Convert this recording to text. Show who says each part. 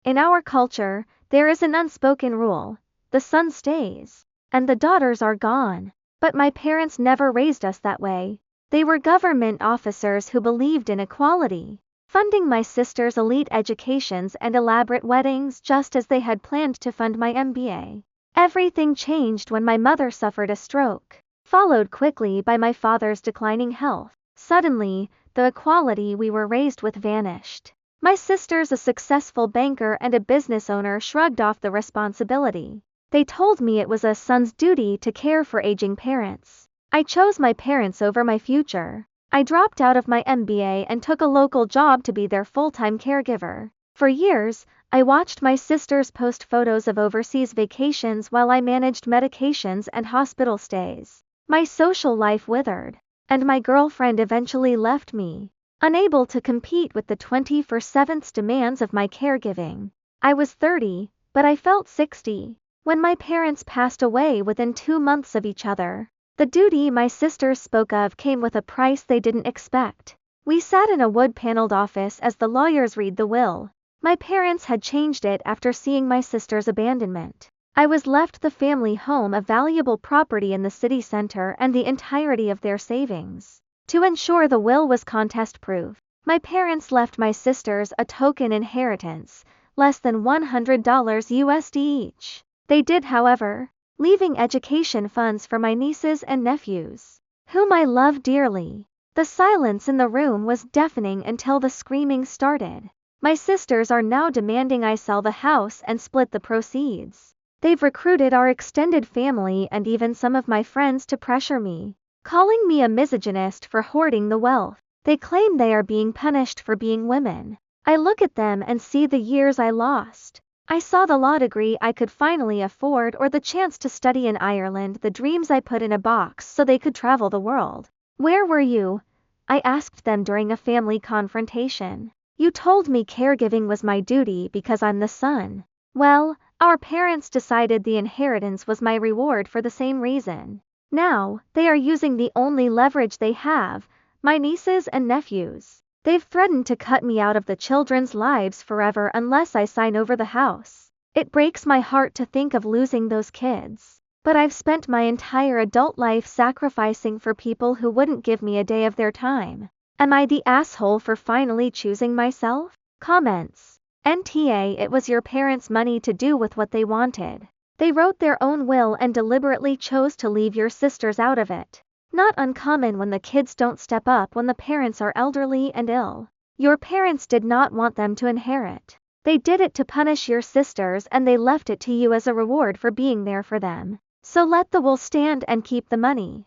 Speaker 1: In our culture, there is an unspoken rule: the son stays, and the daughters are gone. But my parents never raised us that way. They were government officers who believed in equality, funding my sister's elite educations and elaborate weddings just as they had planned to fund my MBA. Everything changed when my mother suffered a stroke, followed quickly by my father's declining health. Suddenly, the equality we were raised with vanished. My sisters, a successful banker and a business owner, shrugged off the responsibility. They told me it was a son's duty to care for aging parents. I chose my parents over my future. I dropped out of my MBA and took a local job to be their full-time caregiver. For years, I watched my sisters post photos of overseas vacations while I managed medications and hospital stays. My social life withered, and my girlfriend eventually left me, unable to compete with the 24/7 demands of my caregiving. I was 30, but I felt 60. When my parents passed away within 2 months of each other, the duty my sisters spoke of came with a price they didn't expect. We sat in a wood-paneled office as the lawyers read the will. My parents had changed it after seeing my sister's abandonment. I was left the family home, a valuable property in the city center, and the entirety of their savings. To ensure the will was contest-proof, my parents left my sisters a token inheritance, less than $100 USD each. They did, however, leaving education funds for my nieces and nephews, whom I love dearly. The silence in the room was deafening until the screaming started. My sisters are now demanding I sell the house and split the proceeds. They've recruited our extended family and even some of my friends to pressure me, calling me a misogynist for hoarding the wealth. They claim they are being punished for being women. I look at them and see the years I lost. I saw the law degree I could finally afford, or the chance to study in Ireland, the dreams I put in a box so they could travel the world. Where were you? I asked them during a family confrontation. You told me caregiving was my duty because I'm the son. Well, our parents decided the inheritance was my reward for the same reason. Now, they are using the only leverage they have, my nieces and nephews. They've threatened to cut me out of the children's lives forever unless I sign over the house. It breaks my heart to think of losing those kids. But I've spent my entire adult life sacrificing for people who wouldn't give me a day of their time. Am I the asshole for finally choosing myself? Comments. NTA, it was your parents' money to do with what they wanted. They wrote their own will and deliberately chose to leave your sisters out of it. Not uncommon when the kids don't step up when the parents are elderly and ill. Your parents did not want them to inherit. They did it to punish your sisters, and they left it to you as a reward for being there for them. So let the will stand and keep the money.